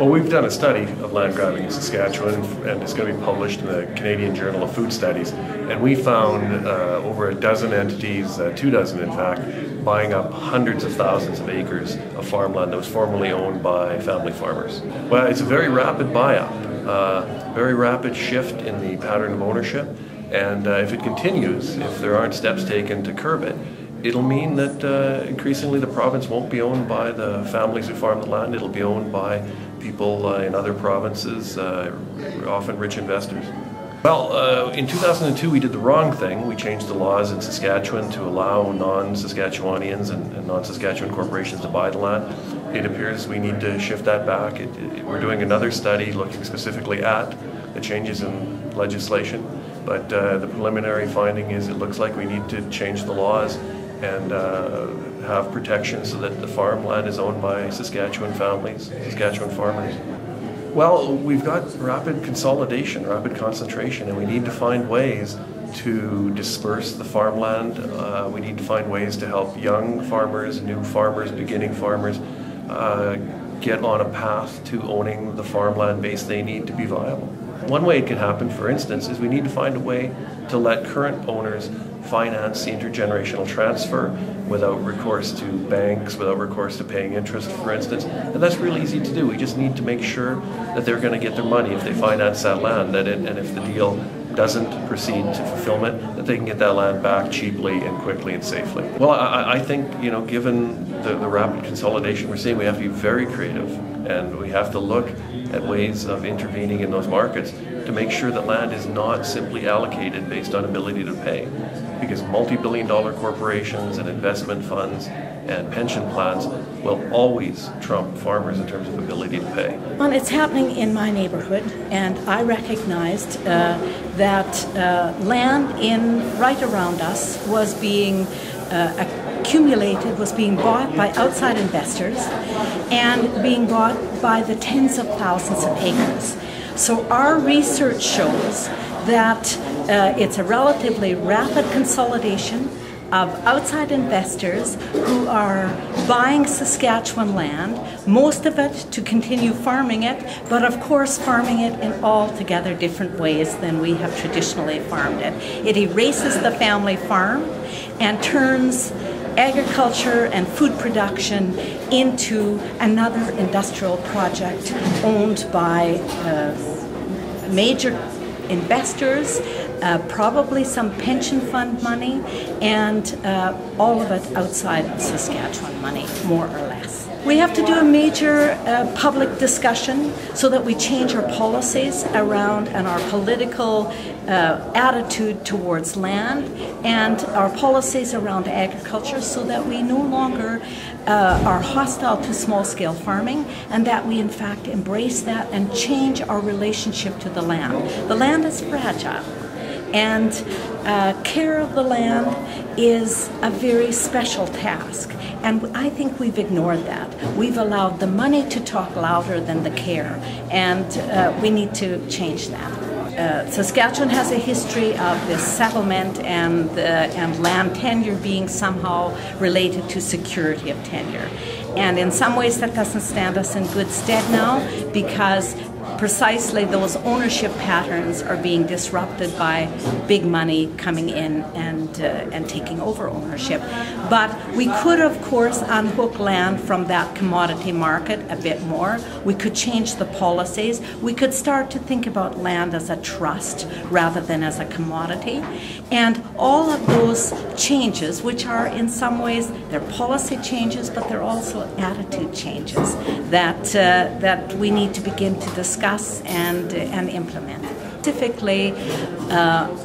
Well, we've done a study of land grabbing in Saskatchewan, and it's going to be published in the Canadian Journal of Food Studies. And we found over a dozen entities, 24 in fact, buying up hundreds of thousands of acres of farmland that was formerly owned by family farmers. Well, it's a very rapid buy-up, very rapid shift in the pattern of ownership. And if it continues, if there aren't steps taken to curb it, it'll mean that increasingly the province won't be owned by the families who farm the land. It'll be owned by people in other provinces, often rich investors. Well, in 2002 we did the wrong thing. We changed the laws in Saskatchewan to allow non-Saskatchewanians and non-Saskatchewan corporations to buy the land. It appears we need to shift that back. We're doing another study looking specifically at the changes in legislation, but the preliminary finding is it looks like we need to change the laws and have protection so that the farmland is owned by Saskatchewan families, Saskatchewan farmers. Well, we've got rapid consolidation, rapid concentration, and we need to find ways to disperse the farmland. We need to find ways to help young farmers, new farmers, beginning farmers get on a path to owning the farmland base they need to be viable. One way it can happen, for instance, is we need to find a way to let current owners finance the intergenerational transfer without recourse to banks, without recourse to paying interest, for instance. And that's really easy to do. We just need to make sure that they're going to get their money if they finance that land, and if the deal doesn't proceed to fulfillment, that they can get that land back cheaply and quickly and safely. Well, I think, given the rapid consolidation we're seeing, we have to be very creative, and we have to look at ways of intervening in those markets to make sure that land is not simply allocated based on ability to pay, because multi-billion-dollar corporations and investment funds and pension plans will always trump farmers in terms of ability to pay. Well, it's happening in my neighborhood, and I recognized that land right around us was being accumulated, was being bought by outside investors and being bought by the tens of thousands of acres. So our research shows that it's a relatively rapid consolidation of outside investors who are buying Saskatchewan land, most of it to continue farming it, but of course farming it in altogether different ways than we have traditionally farmed it. It erases the family farm and turns agriculture and food production into another industrial project owned by major investors, probably some pension fund money, and all of it outside of Saskatchewan money, more or less. We have to do a major public discussion so that we change our policies around and our political attitude towards land and our policies around agriculture, so that we no longer are hostile to small-scale farming, and that we in fact embrace that and change our relationship to the land. The land is fragile, and care of the land is a very special task. And I think we've ignored that. We've allowed the money to talk louder than the care, and we need to change that. Saskatchewan has a history of this settlement and land tenure being somehow related to security of tenure. And in some ways that doesn't stand us in good stead now, because precisely those ownership patterns are being disrupted by big money coming in and taking over ownership. But we could, of course, unhook land from that commodity market a bit more. We could change the policies. We could start to think about land as a trust rather than as a commodity. And all of those changes, which are in some ways, they're policy changes, but they're also attitude changes that we need to begin to discuss and implement. Typically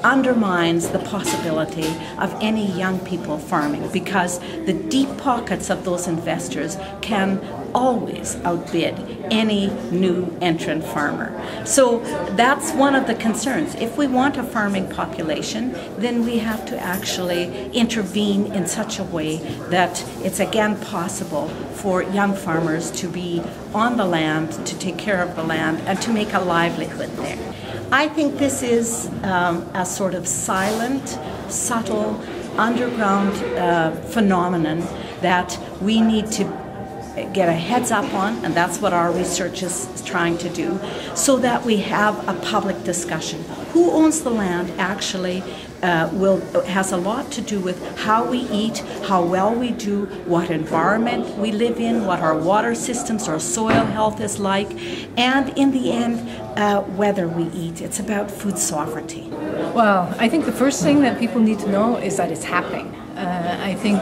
undermines the possibility of any young people farming, because the deep pockets of those investors can always outbid any new entrant farmer. So that's one of the concerns. If we want a farming population, then we have to actually intervene in such a way that it's again possible for young farmers to be on the land, to take care of the land, and to make a livelihood there. I think this is a sort of silent, subtle, underground phenomenon that we need to get a heads up on, and that's what our research is trying to do, so that we have a public discussion. Who owns the land actually has a lot to do with how we eat, how well we do, what environment we live in, what our water systems, our soil health is like, and in the end, whether we eat. It's about food sovereignty. Well, I think the first thing that people need to know is that it's happening. I think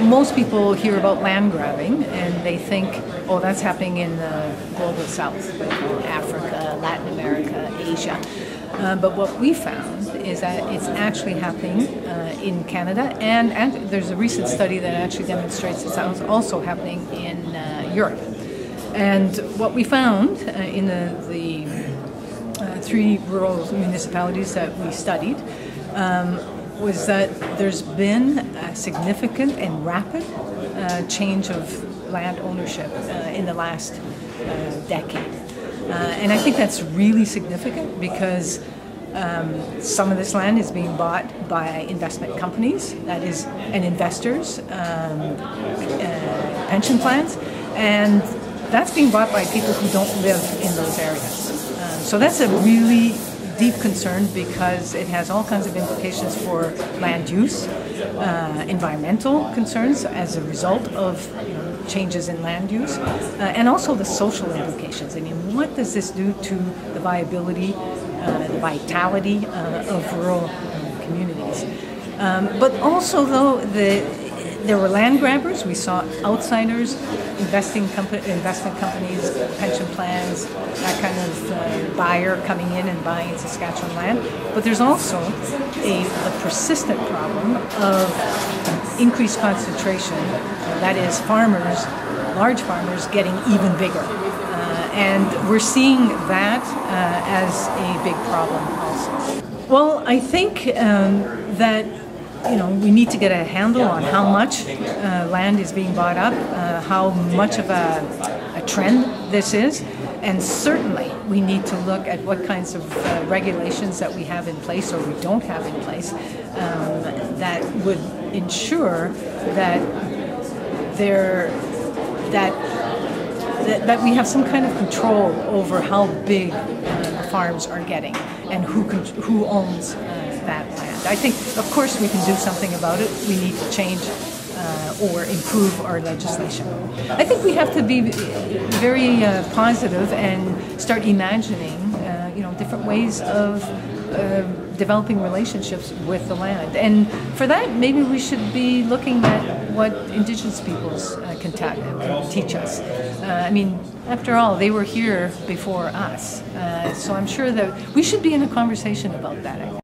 most people hear about land grabbing and they think, oh, that's happening in the global south, Africa, Latin America, Asia. But what we found is that it's actually happening in Canada, and there's a recent study that actually demonstrates it's also happening in Europe. And what we found in the 3 rural municipalities that we studied was that there's been a significant and rapid change of land ownership in the last decade. And I think that's really significant because some of this land is being bought by investment companies, that is, and investors, pension plans, and that's being bought by people who don't live in those areas. So that's a really deep concern because it has all kinds of implications for land use, environmental concerns as a result of changes in land use, and also the social implications. I mean, what does this do to the viability, the vitality of rural communities? But also, though, there were land grabbers. We saw outsiders, investment companies, pension plans, that kind of buyer coming in and buying Saskatchewan land. But there's also the persistent problem of increased concentration. That is, farmers, large farmers, getting even bigger. And we're seeing that as a big problem also. Well, I think that we need to get a handle on how much land is being bought up, how much of a trend this is, and certainly we need to look at what kinds of regulations that we have in place or we don't have in place that would ensure that that we have some kind of control over how big the farms are getting and who owns that land. I think, of course, we can do something about it. We need to change or improve our legislation. I think we have to be very positive and start imagining, different ways of developing relationships with the land. And for that, maybe we should be looking at what Indigenous peoples can teach us. I mean, after all, they were here before us. So I'm sure that we should be in a conversation about that, I think.